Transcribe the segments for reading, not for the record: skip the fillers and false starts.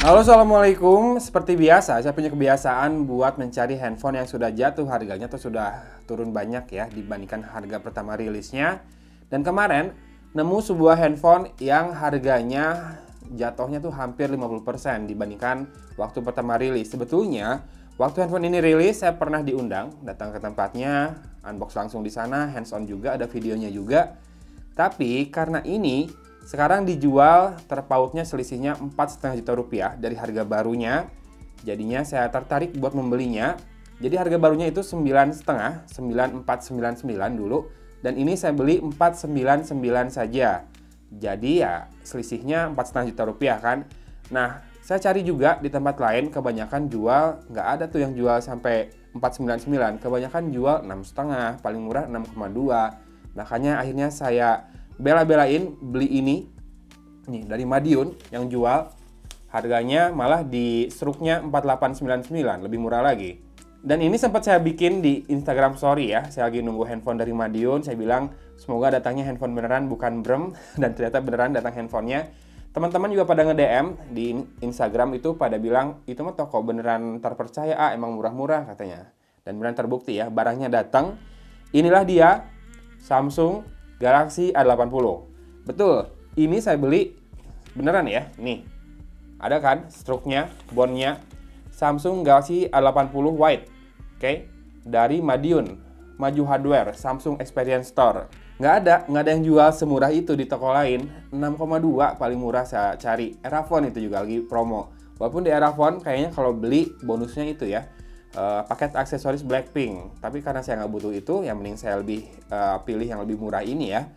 Halo, assalamualaikum. Seperti biasa, saya punya kebiasaan buat mencari handphone yang sudah jatuh harganya atau sudah turun banyak ya dibandingkan harga pertama rilisnya. Dan kemarin nemu sebuah handphone yang harganya jatuhnya tuh hampir 50% dibandingkan waktu pertama rilis. Sebetulnya waktu handphone ini rilis saya pernah diundang datang ke tempatnya, unbox langsung di sana, hands on juga, ada videonya juga. Tapi karena ini sekarang dijual terpautnya selisihnya 4,5 juta rupiah dari harga barunya. Jadinya saya tertarik buat membelinya. Jadi harga barunya itu 9,5, 9,499 dulu. Dan ini saya beli 499 saja. Jadi ya selisihnya 4,5 juta rupiah kan. Nah, saya cari juga di tempat lain, kebanyakan jual, nggak ada tuh yang jual sampai 499. Kebanyakan jual 6,5, paling murah 6,2. Makanya akhirnya saya bela-belain beli ini nih dari Madiun yang jual, harganya malah di struknya 4899, lebih murah lagi. Dan ini sempat saya bikin di Instagram story ya, saya lagi nunggu handphone dari Madiun, saya bilang semoga datangnya handphone beneran bukan brem, dan ternyata beneran datang handphonenya. Teman-teman juga pada nge-DM di Instagram itu pada bilang itu mah toko beneran terpercaya, emang murah-murah katanya. Dan beneran terbukti ya, barangnya datang. Inilah dia Samsung Galaxy A80. Betul, ini saya beli beneran ya. Nih, ada kan struknya, bondnya Samsung Galaxy A80 White. Oke, dari Madiun, Maju Hardware, Samsung Experience Store. Nggak ada yang jual semurah itu di toko lain. 6,2 paling murah saya cari. Erafone itu juga lagi promo. Walaupun di Erafone kayaknya kalau beli bonusnya itu ya, paket aksesoris Blackpink, tapi karena saya nggak butuh itu, yang mending saya lebih pilih yang lebih murah ini ya.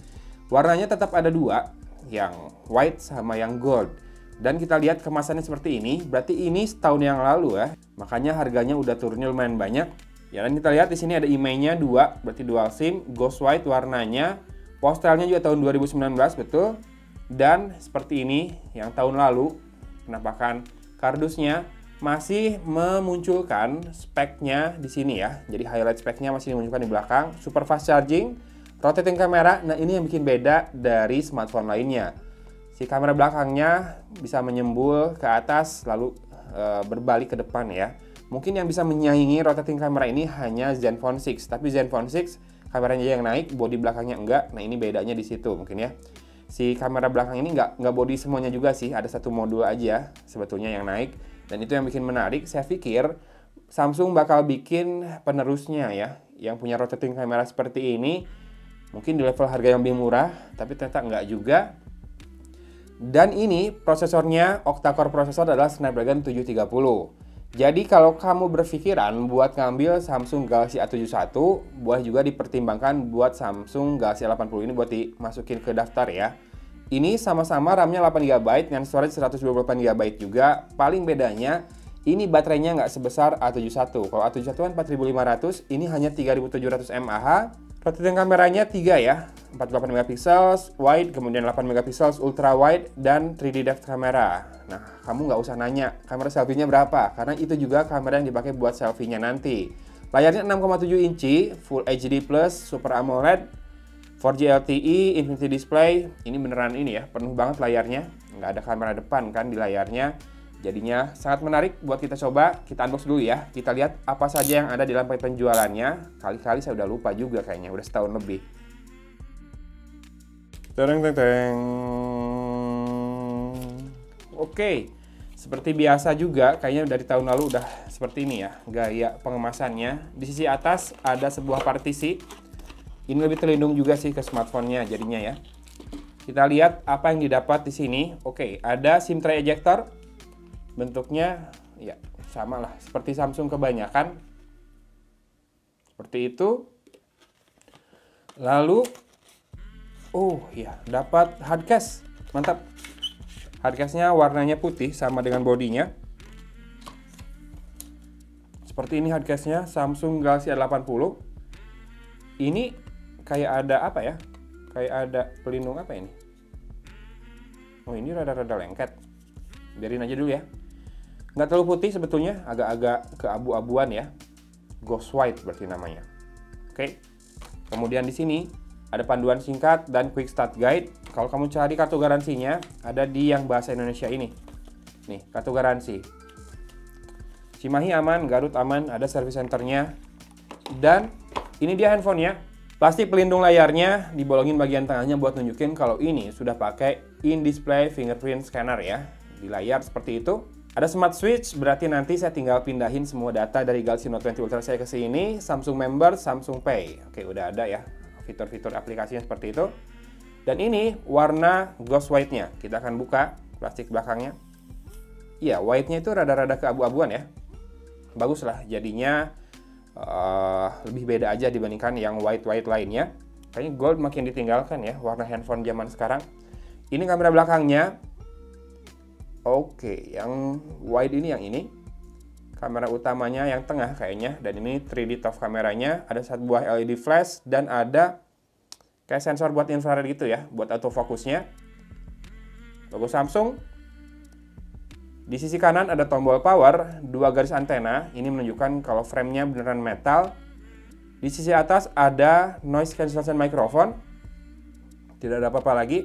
Warnanya tetap ada dua, yang white sama yang gold. Dan kita lihat kemasannya seperti ini, berarti ini setahun yang lalu ya, makanya harganya udah turunnya lumayan banyak. Ya, dan kita lihat di sini ada IMEI-nya 2, berarti dual SIM, ghost white warnanya, postelnya juga tahun 2019 betul. Dan seperti ini yang tahun lalu, penampakan kardusnya masih memunculkan speknya di sini ya. Jadi highlight speknya masih dimunculkan di belakang. Super fast charging, rotating kamera. Nah, ini yang bikin beda dari smartphone lainnya. Si kamera belakangnya bisa menyembul ke atas lalu berbalik ke depan ya. Mungkin yang bisa menyaingi rotating kamera ini hanya Zenfone 6, tapi Zenfone 6 kameranya yang naik, bodi belakangnya enggak. Nah, ini bedanya di situ mungkin ya. Si kamera belakang ini nggak bodi semuanya juga sih, ada satu modul aja sebetulnya yang naik. Dan itu yang bikin menarik. Saya pikir Samsung bakal bikin penerusnya ya, yang punya rotating kamera seperti ini. Mungkin di level harga yang lebih murah, tapi ternyata enggak juga. Dan ini prosesornya octa-core prosesor adalah Snapdragon 730. Jadi kalau kamu berpikiran buat ngambil Samsung Galaxy A71, boleh juga dipertimbangkan buat Samsung Galaxy A80 ini buat dimasukin ke daftar ya. Ini sama-sama RAM-nya 8GB dan storage 128GB juga. Paling bedanya, ini baterainya nggak sebesar A71. Kalau A71 kan 4500, ini hanya 3700 mAh. Rotating kameranya 3 ya, 48MP wide, kemudian 8MP ultra wide, dan 3D depth kamera. Nah, kamu nggak usah nanya kamera selfie-nya berapa, karena itu juga kamera yang dipakai buat selfie-nya nanti. Layarnya 6,7 inci, Full HD+, Super AMOLED, 4G LTE, Infinity Display. Ini beneran ini ya, penuh banget layarnya. Nggak ada kamera depan kan di layarnya. Jadinya sangat menarik buat kita coba. Kita unbox dulu ya. Kita lihat apa saja yang ada di lampai penjualannya. Kali-kali saya udah lupa juga kayaknya, udah setahun lebih. Tereng teng teng. Oke, seperti biasa juga, kayaknya dari tahun lalu udah seperti ini ya, gaya pengemasannya. Di sisi atas ada sebuah partisi. Ini lebih terlindung juga sih ke smartphone-nya jadinya ya. Kita lihat apa yang didapat di sini. Oke, ada SIM tray ejector. Bentuknya ya sama lah seperti Samsung kebanyakan. Seperti itu. Lalu oh ya, dapat hardcase. Mantap. Hardcase-nya warnanya putih sama dengan bodinya. Seperti ini hardcase-nya Samsung Galaxy A80. Ini kayak ada apa ya? Kayak ada pelindung apa ini? Oh, ini rada-rada lengket. Biarin aja dulu ya. Nggak terlalu putih sebetulnya, agak-agak keabu-abuan ya. Ghost white berarti namanya. Oke. Kemudian di sini ada panduan singkat dan quick start guide. Kalau kamu cari kartu garansinya, ada di yang bahasa Indonesia ini. Nih, kartu garansi. Cimahi aman, Garut aman, ada service centernya. Dan ini dia handphonenya. Plastik pelindung layarnya, dibolongin bagian tengahnya buat nunjukin kalau ini sudah pakai in-display fingerprint scanner ya. Di layar seperti itu. Ada smart switch, berarti nanti saya tinggal pindahin semua data dari Galaxy Note 20 Ultra saya ke sini. Samsung Member, Samsung Pay. Oke, udah ada ya fitur-fitur aplikasinya seperti itu. Dan ini warna gloss white-nya. Kita akan buka plastik belakangnya. Iya, white-nya itu rada-rada keabu-abuan ya. Bagus lah, jadinya lebih beda aja dibandingkan yang white-white lainnya. Kayaknya gold makin ditinggalkan ya, warna handphone zaman sekarang. Ini kamera belakangnya. Oke, yang wide ini yang ini. Kamera utamanya yang tengah kayaknya. Dan ini 3D TOF kameranya. Ada satu buah LED flash dan ada kayak sensor buat infrared gitu ya, buat autofokusnya. Logo Samsung. Di sisi kanan ada tombol power, 2 garis antena. Ini menunjukkan kalau framenya beneran metal. Di sisi atas ada noise cancellation microphone. Tidak ada apa-apa lagi.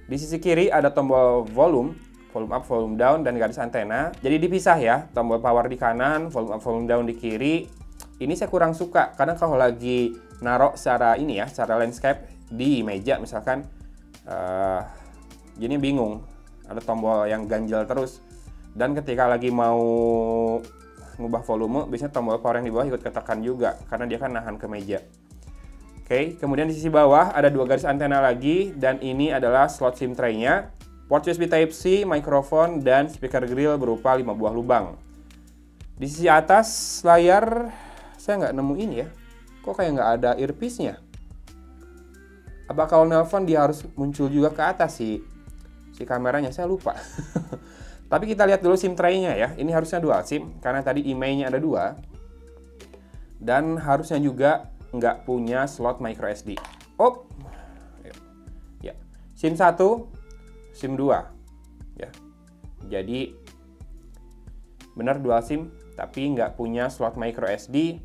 Di sisi kiri ada tombol volume up, volume down, dan garis antena. Jadi dipisah ya, tombol power di kanan, volume up, volume down di kiri. Ini saya kurang suka, karena kalau lagi narok secara ini ya, secara landscape di meja misalkan, jadi bingung. Ada tombol yang ganjel terus. Dan ketika lagi mau ngubah volume, biasanya tombol power yang di bawah ikut ketekan juga, karena dia kan nahan ke meja. Oke, kemudian di sisi bawah ada 2 garis antena lagi, dan ini adalah slot SIM tray-nya. Port USB Type-C, mikrofon, dan speaker grill berupa 5 buah lubang. Di sisi atas layar, saya nggak nemu ini ya. Kok kayak nggak ada earpiece-nya? Apa kalau nelpon dia harus muncul juga ke atas si kameranya? Saya lupa. Tapi kita lihat dulu SIM tray-nya ya. Ini harusnya dual SIM, karena tadi IMEI-nya ada 2. Dan harusnya juga nggak punya slot micro SD. Oh, ya. SIM 1, SIM 2 ya. Jadi benar dual SIM tapi nggak punya slot micro SD.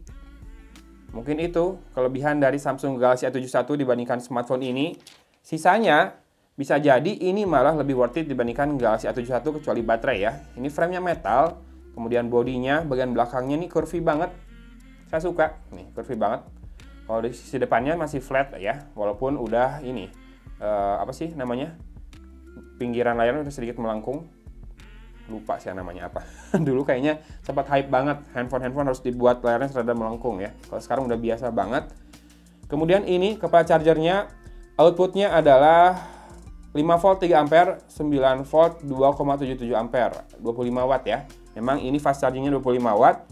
Mungkin itu kelebihan dari Samsung Galaxy A71 dibandingkan smartphone ini. Sisanya bisa jadi ini malah lebih worth it dibandingkan Galaxy A71 kecuali baterai ya. Ini framenya metal, kemudian bodinya bagian belakangnya nih curvy banget. Saya suka nih, curvy banget. Kalau di sisi depannya masih flat ya, walaupun udah ini apa sih namanya? Pinggiran layarnya udah sedikit melengkung. Lupa sih namanya apa. Dulu kayaknya sempat hype banget handphone harus dibuat layarnya serada melengkung ya. Kalau sekarang udah biasa banget. Kemudian ini kepala chargernya, outputnya adalah 5 volt 3 ampere, 9 volt 2,77 ampere, 25 watt ya. Memang ini fast chargingnya 25 watt.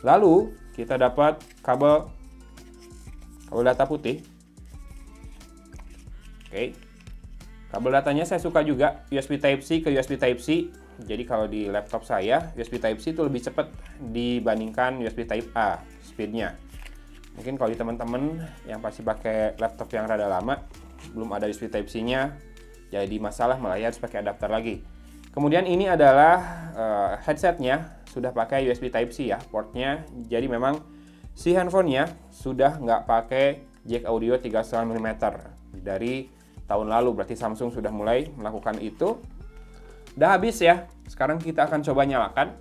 Lalu kita dapat kabel data putih. Oke. Kabel datanya saya suka juga, USB Type-C ke USB Type-C. Jadi kalau di laptop saya, USB Type-C itu lebih cepat dibandingkan USB Type-A speednya. Mungkin kalau di teman-teman yang pasti pakai laptop yang rada lama, belum ada USB Type-C-nya, jadi masalah malah ya harus pakai adapter lagi. Kemudian ini adalah headsetnya, sudah pakai USB Type-C ya, portnya. Jadi memang si handphonenya sudah nggak pakai jack audio 3,5 mm dari tahun lalu, berarti Samsung sudah mulai melakukan itu. Udah habis ya, sekarang kita akan coba nyalakan.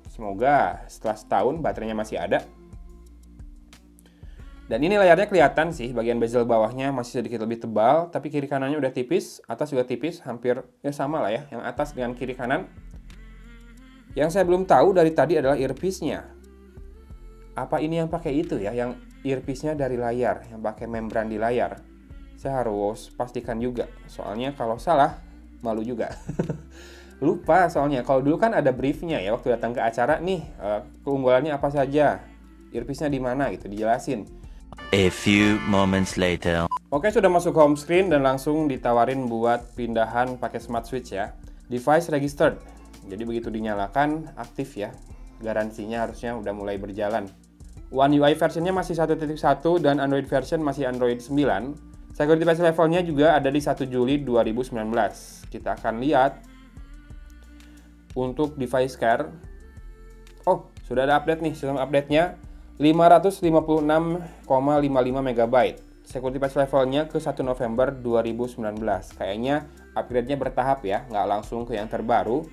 Semoga setelah setahun baterainya masih ada. Dan ini layarnya kelihatan sih, bagian bezel bawahnya masih sedikit lebih tebal, tapi kiri kanannya udah tipis, atas juga tipis, hampir ya sama lah ya, yang atas dengan kiri kanan. Yang saya belum tahu dari tadi adalah earpiece-nya. Apa ini yang pakai itu ya, yang earpiece-nya dari layar, yang pakai membran di layar? Saya harus pastikan juga, soalnya kalau salah, malu juga. Lupa soalnya, kalau dulu kan ada briefnya ya, waktu datang ke acara nih, keunggulannya apa saja, earpiece-nya di mana gitu, dijelasin. A few moments later. Oke, sudah masuk home screen dan langsung ditawarin buat pindahan pakai smart switch ya. Device registered, jadi begitu dinyalakan, aktif ya. Garansinya harusnya udah mulai berjalan. One UI versionnya masih 1.1 dan Android version masih Android 9. Security patch levelnya juga ada di 1 Juli 2019. Kita akan lihat untuk device care. Oh, sudah ada update nih, sistem update-nya 556,55 MB. Security patch levelnya ke 1 November 2019. Kayaknya upgrade-nya bertahap ya, nggak langsung ke yang terbaru.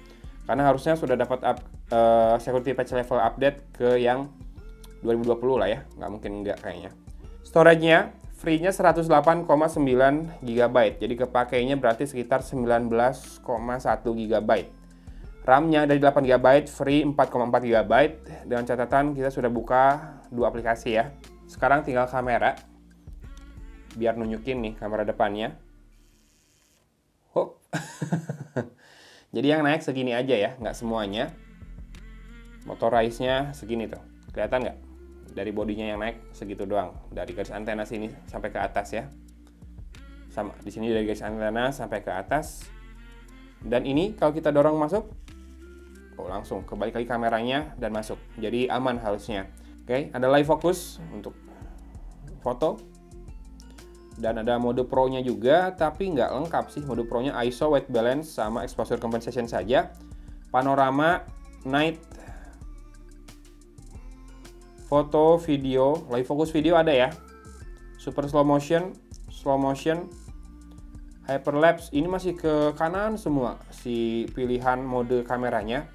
Karena harusnya sudah dapat security patch level update ke yang 2020 lah ya, nggak mungkin nggak kayaknya. Storage-nya free-nya 108,9 GB, jadi kepakainya berarti sekitar 19,1 GB. RAM-nya dari 8 GB, free 4,4 GB. Dengan catatan kita sudah buka 2 aplikasi ya. Sekarang tinggal kamera. Biar nunjukin nih kamera depannya. Hop. Jadi yang naik segini aja ya, nggak semuanya. Motorized-nya segini tuh. Kelihatan nggak? Dari bodinya yang naik segitu doang. Dari garis antena sini sampai ke atas ya. Sama, di sini dari garis antena sampai ke atas. Dan ini kalau kita dorong masuk, langsung kebalik lagi kameranya dan masuk. Jadi aman harusnya. Oke, ada live focus untuk foto. Dan ada mode Pro-nya juga, tapi nggak lengkap sih. Mode Pro-nya ISO, white balance, sama exposure compensation saja. Panorama, night, foto, video, live focus video ada ya. Super slow motion, hyperlapse. Ini masih ke kanan semua si pilihan mode kameranya.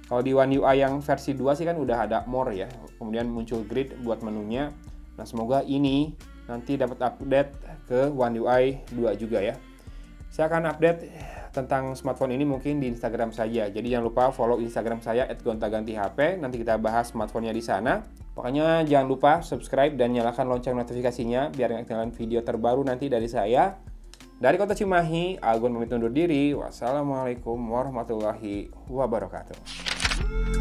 Kalau di One UI yang versi 2 sih kan udah ada more ya. Kemudian muncul grid buat menunya. Nah, semoga ini nanti dapat update ke One UI 2 juga ya. Saya akan update tentang smartphone ini mungkin di Instagram saja. Jadi jangan lupa follow Instagram saya @gontaganti_hp. Nanti kita bahas smartphone-nya di sana. Pokoknya jangan lupa subscribe dan nyalakan lonceng notifikasinya biar nggak ketinggalan video terbaru nanti dari saya. Dari Kota Cimahi, Agun pamit undur diri. Wassalamualaikum warahmatullahi wabarakatuh.